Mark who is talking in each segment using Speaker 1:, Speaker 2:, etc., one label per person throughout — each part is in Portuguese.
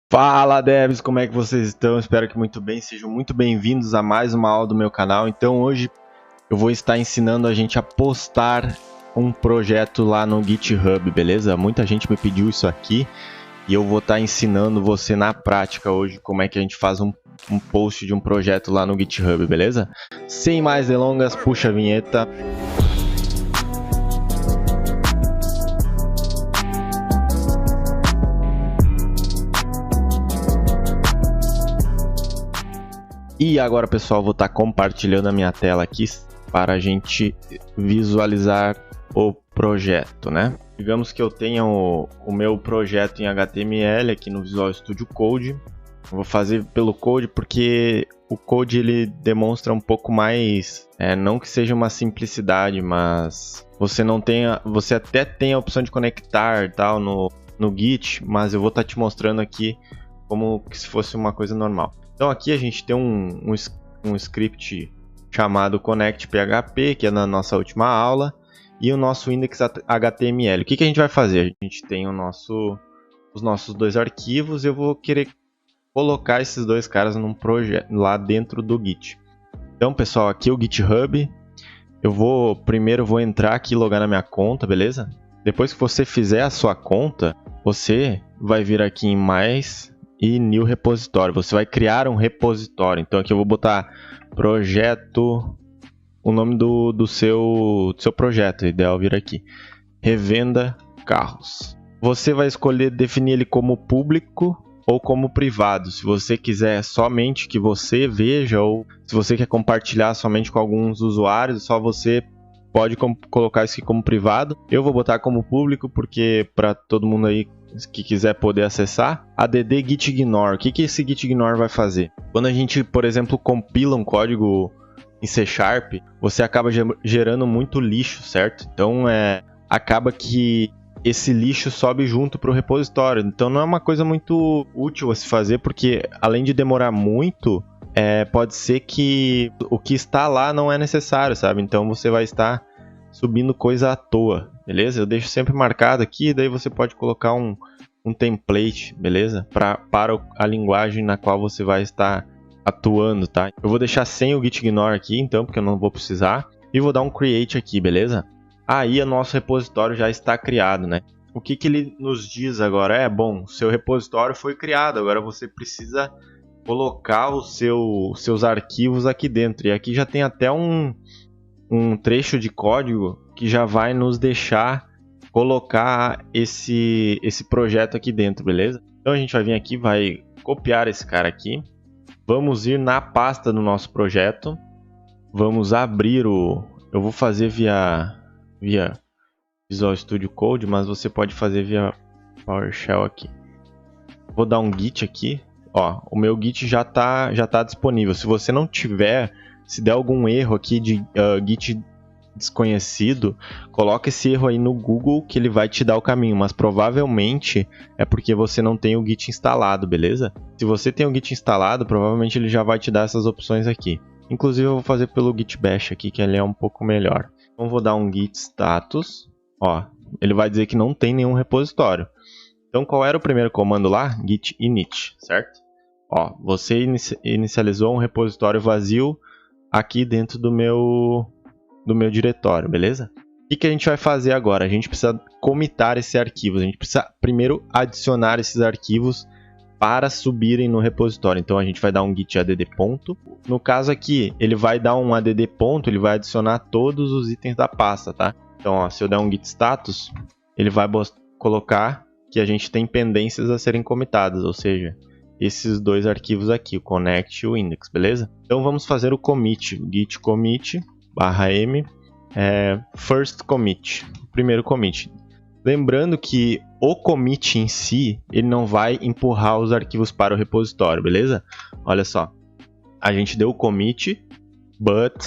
Speaker 1: Fala devs, como é que vocês estão? Espero que muito bem, sejam muito bem-vindos a mais uma aula do meu canal. Então hoje eu vou estar ensinando a gente a postar um projeto lá no GitHub, beleza? Muita gente me pediu isso aqui e eu vou estar ensinando você na prática hoje como é que a gente faz um post de um projeto lá no GitHub, beleza? Sem mais delongas, puxa a vinheta. E agora, pessoal, vou estar compartilhando a minha tela aqui para a gente visualizar o projeto, né? Digamos que eu tenha o meu projeto em HTML aqui no Visual Studio Code. Eu vou fazer pelo Code porque o Code ele demonstra um pouco mais, não que seja uma simplicidade, mas você até tem a opção de conectar tal no Git, mas eu vou estar te mostrando aqui como se fosse uma coisa normal. Então aqui a gente tem um script chamado ConnectPHP, que é na nossa última aula, e o nosso index.html. O que a gente vai fazer? A gente tem os nossos dois arquivos, eu vou querer colocar esses dois caras num projeto lá dentro do Git. Então pessoal, aqui é o GitHub. Primeiro vou entrar aqui e logar na minha conta, beleza? Depois que você fizer a sua conta, você vai vir aqui em mais e New Repositório. Você vai criar um repositório. Então aqui eu vou botar projeto, o nome do seu projeto, é ideal vir aqui. Revenda carros. Você vai escolher definir ele como público ou como privado. Se você quiser somente que você veja, ou se você quer compartilhar somente com alguns usuários, só você pode colocar isso aqui como privado. Eu vou botar como público porque para todo mundo aí que quiser poder acessar. Add git ignore. O que esse git ignore vai fazer? Quando a gente, por exemplo, compila um código em C#, você acaba gerando muito lixo, certo? Então acaba que esse lixo sobe junto para o repositório. Então não é uma coisa muito útil a se fazer, porque além de demorar muito, pode ser que o que está lá não é necessário, sabe? Então você vai estar subindo coisa à toa, beleza? Eu deixo sempre marcado aqui, daí você pode colocar um template, beleza? Para a linguagem na qual você vai estar atuando, tá? Eu vou deixar sem o git ignore aqui, então, porque eu não vou precisar. E vou dar um create aqui, beleza? Aí o nosso repositório já está criado, né? O que ele nos diz agora? Bom, seu repositório foi criado, agora você precisa colocar os seus arquivos aqui dentro. E aqui já tem até um trecho de código que já vai nos deixar colocar esse projeto aqui dentro, beleza? Então a gente vai vir aqui, vai copiar esse cara aqui. Vamos ir na pasta do nosso projeto. Vamos abrir eu vou fazer via Visual Studio Code, mas você pode fazer via PowerShell aqui. Vou dar um git aqui. Ó, o meu git já tá disponível. Se você não tiver, se der algum erro aqui de git desconhecido, coloca esse erro aí no Google que ele vai te dar o caminho, mas provavelmente é porque você não tem o git instalado, beleza? Se você tem o git instalado, provavelmente ele já vai te dar essas opções aqui. Inclusive eu vou fazer pelo git bash aqui, que ele é um pouco melhor. Então vou dar um git status, ó, ele vai dizer que não tem nenhum repositório. Então qual era o primeiro comando lá? Git init, certo? Ó, você inicializou um repositório vazio aqui dentro do meu diretório, beleza? O que a gente vai fazer agora? A gente precisa comitar esse arquivo. A gente precisa primeiro adicionar esses arquivos para subirem no repositório. Então a gente vai dar um git add ponto. No caso aqui, ele vai dar um add ponto, ele vai adicionar todos os itens da pasta, tá? Então, ó, se eu der um git status, ele vai colocar que a gente tem pendências a serem comitadas, ou seja, esses dois arquivos aqui, o connect e o index, beleza? Então vamos fazer o commit, git commit /m first commit, primeiro commit. Lembrando que o commit em si, ele não vai empurrar os arquivos para o repositório, beleza? Olha só, a gente deu o commit, but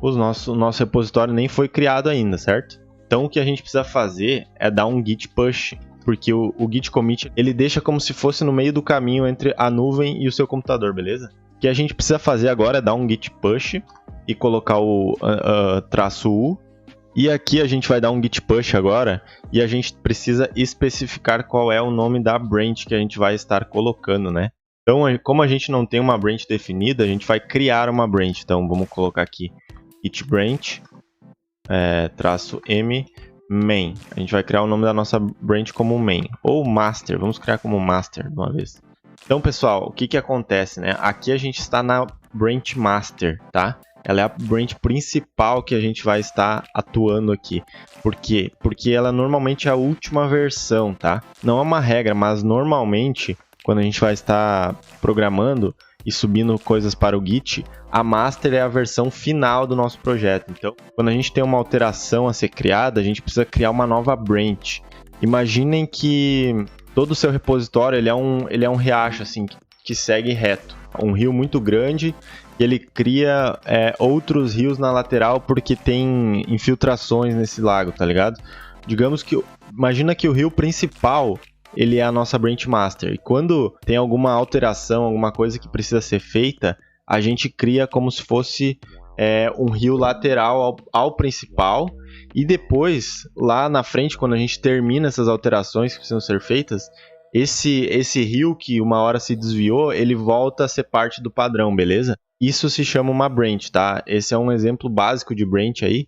Speaker 1: o nosso repositório nem foi criado ainda, certo? Então o que a gente precisa fazer é dar um git push, porque o git commit ele deixa como se fosse no meio do caminho entre a nuvem e o seu computador, beleza? O que a gente precisa fazer agora é dar um git push e colocar o -u E aqui a gente vai dar um git push agora e a gente precisa especificar qual é o nome da branch que a gente vai estar colocando, né? Então, como a gente não tem uma branch definida, a gente vai criar uma branch. Então, vamos colocar aqui git branch, -m main. A gente vai criar o nome da nossa branch como main. Ou master, vamos criar como master de uma vez. Então, pessoal, o que acontece, né? Aqui a gente está na branch master, tá? Ela é a branch principal que a gente vai estar atuando aqui. Por quê? Porque ela normalmente é a última versão, tá? Não é uma regra, mas normalmente, quando a gente vai estar programando e subindo coisas para o Git, a master é a versão final do nosso projeto. Então, quando a gente tem uma alteração a ser criada, a gente precisa criar uma nova branch. Imaginem que todo o seu repositório ele é um riacho assim, que segue reto. Um rio muito grande e ele cria outros rios na lateral porque tem infiltrações nesse lago, tá ligado? Digamos que, imagina que o rio principal ele é a nossa branch master. E quando tem alguma alteração, alguma coisa que precisa ser feita, a gente cria como se fosse um rio lateral ao principal. E depois, lá na frente, quando a gente termina essas alterações que precisam ser feitas, esse rio que uma hora se desviou, ele volta a ser parte do padrão, beleza? Isso se chama uma branch, tá? Esse é um exemplo básico de branch aí,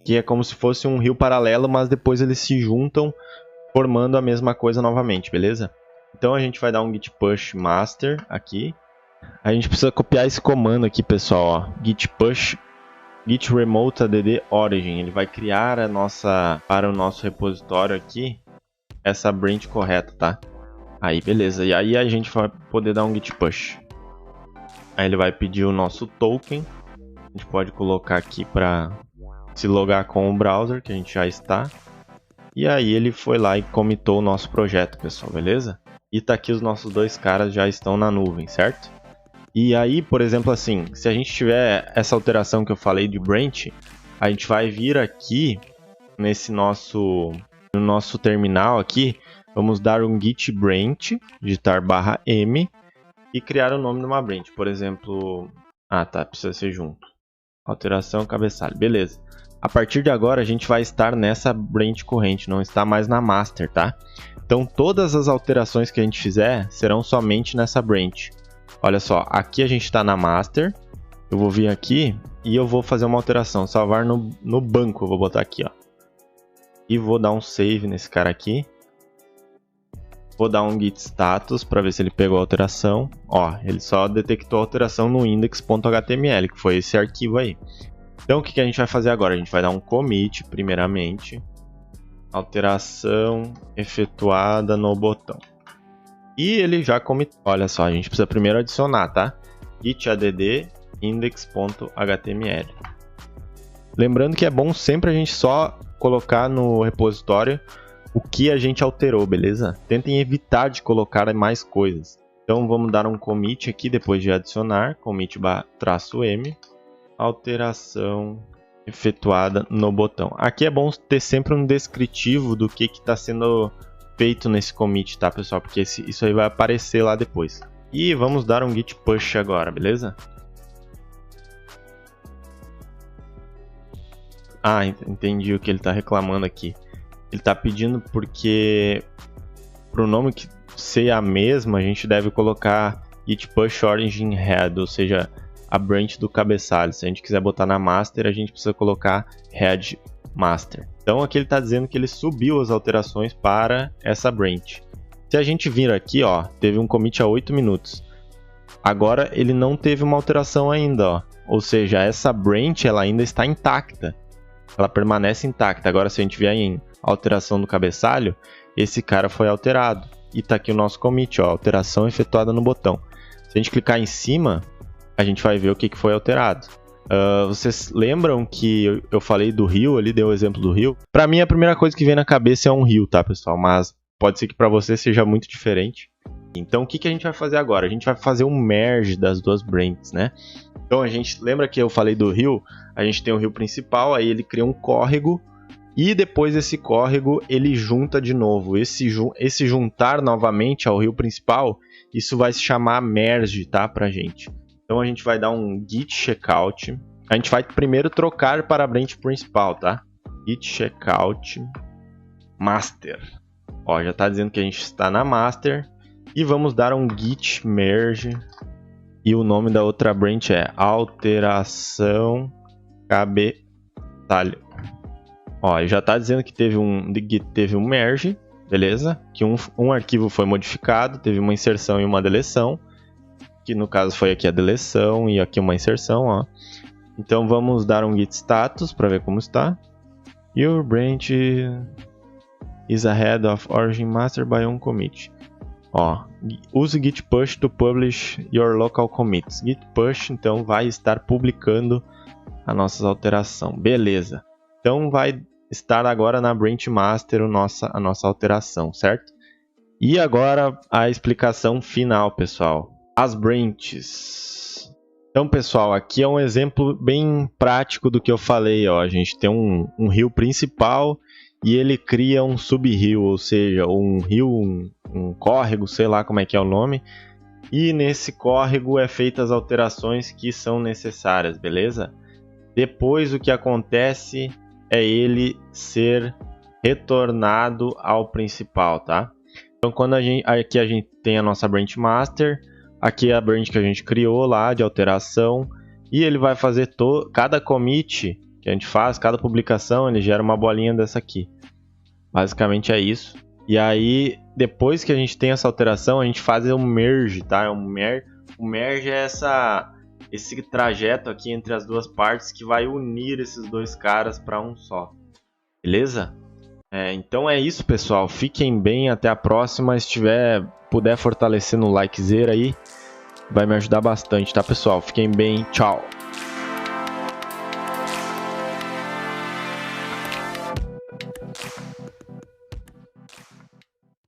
Speaker 1: que é como se fosse um rio paralelo, mas depois eles se juntam formando a mesma coisa novamente, beleza? Então a gente vai dar um git push master aqui. A gente precisa copiar esse comando aqui, pessoal, ó. Git push git remote add origin. Ele vai criar para o nosso repositório aqui essa branch correta, tá? Aí, beleza. E aí a gente vai poder dar um git push. Aí ele vai pedir o nosso token. A gente pode colocar aqui para se logar com o browser, que a gente já está. E aí ele foi lá e commitou o nosso projeto, pessoal, beleza? E tá aqui os nossos dois caras já estão na nuvem, certo? E aí, por exemplo, assim, se a gente tiver essa alteração que eu falei de branch, a gente vai vir aqui no nosso terminal aqui, vamos dar um git branch, digitar /m e criar o nome de uma branch. Por exemplo, precisa ser junto. Alteração cabeçalho, beleza. A partir de agora a gente vai estar nessa branch corrente, não está mais na master, tá? Então todas as alterações que a gente fizer serão somente nessa branch. Olha só, aqui a gente está na master. Eu vou vir aqui e eu vou fazer uma alteração, salvar no banco, eu vou botar aqui, ó. E vou dar um save nesse cara aqui. Vou dar um git status para ver se ele pegou a alteração. Ó, ele só detectou a alteração no index.html, que foi esse arquivo aí. Então o que a gente vai fazer agora? A gente vai dar um commit primeiramente. Alteração efetuada no botão. E ele já commitou. Olha só, a gente precisa primeiro adicionar, tá? Git add index.html. Lembrando que é bom sempre a gente só colocar no repositório o que a gente alterou, beleza? Tentem evitar de colocar mais coisas. Então vamos dar um commit aqui depois de adicionar, commit -m, alteração efetuada no botão. Aqui é bom ter sempre um descritivo do que está sendo feito nesse commit, tá, pessoal? Porque isso aí vai aparecer lá depois. E vamos dar um git push agora, beleza? Entendi o que ele está reclamando aqui. Ele está pedindo porque para o nome que ser a mesma, a gente deve colocar git push origin head, ou seja, a branch do cabeçalho. Se a gente quiser botar na master, a gente precisa colocar head master. Então aqui ele está dizendo que ele subiu as alterações para essa branch. Se a gente vir aqui, ó, teve um commit há 8 minutos. Agora ele não teve uma alteração ainda, ó. Ou seja, essa branch ela ainda está intacta. Ela permanece intacta. Agora se a gente vier em alteração do cabeçalho, esse cara foi alterado. E está aqui o nosso commit, ó, alteração efetuada no botão. Se a gente clicar em cima, a gente vai ver o que foi alterado. Vocês lembram que eu falei do rio ali, dei o exemplo do rio? Para mim a primeira coisa que vem na cabeça é um rio, tá, pessoal? Mas pode ser que para você seja muito diferente. Então o que a gente vai fazer agora? A gente vai fazer um merge das duas branches, né? Então a gente lembra que eu falei do rio? A gente tem o rio principal, aí ele cria um córrego e depois esse córrego ele junta de novo. Esse juntar novamente ao rio principal, isso vai se chamar merge, tá, pra gente. Então a gente vai dar um git checkout. A gente vai primeiro trocar para a branch principal, tá? git checkout master. Ó, já está dizendo que a gente está na master. E vamos dar um git merge. E o nome da outra branch é alteração cabeçalho. Ó, já está dizendo que teve um merge, beleza? Que um arquivo foi modificado, teve uma inserção e uma deleção. Que no caso foi aqui a deleção e aqui uma inserção, ó. Então vamos dar um git status para ver como está. Your branch is ahead of origin master by one commit. Ó, use git push to publish your local commits. Git push então vai estar publicando a nossa alteração. Beleza. Então vai estar agora na branch master a nossa alteração, certo? E agora a explicação final, pessoal. As branches. Então, pessoal, aqui é um exemplo bem prático do que eu falei. Ó. A gente tem um rio principal e ele cria um sub-rio, ou seja, um rio, um córrego, sei lá como é que é o nome. E nesse córrego é feitas as alterações que são necessárias, beleza? Depois o que acontece é ele ser retornado ao principal, tá? Então, quando aqui a gente tem a nossa branch master. Aqui é a branch que a gente criou lá de alteração. E ele vai fazer cada commit que a gente faz, cada publicação, ele gera uma bolinha dessa aqui. Basicamente é isso. E aí, depois que a gente tem essa alteração, a gente faz um merge, tá? O merge é esse trajeto aqui entre as duas partes que vai unir esses dois caras para um só. Beleza? Então é isso, pessoal. Fiquem bem, até a próxima. Se puder fortalecer no likezera aí, vai me ajudar bastante, tá, pessoal? Fiquem bem, tchau!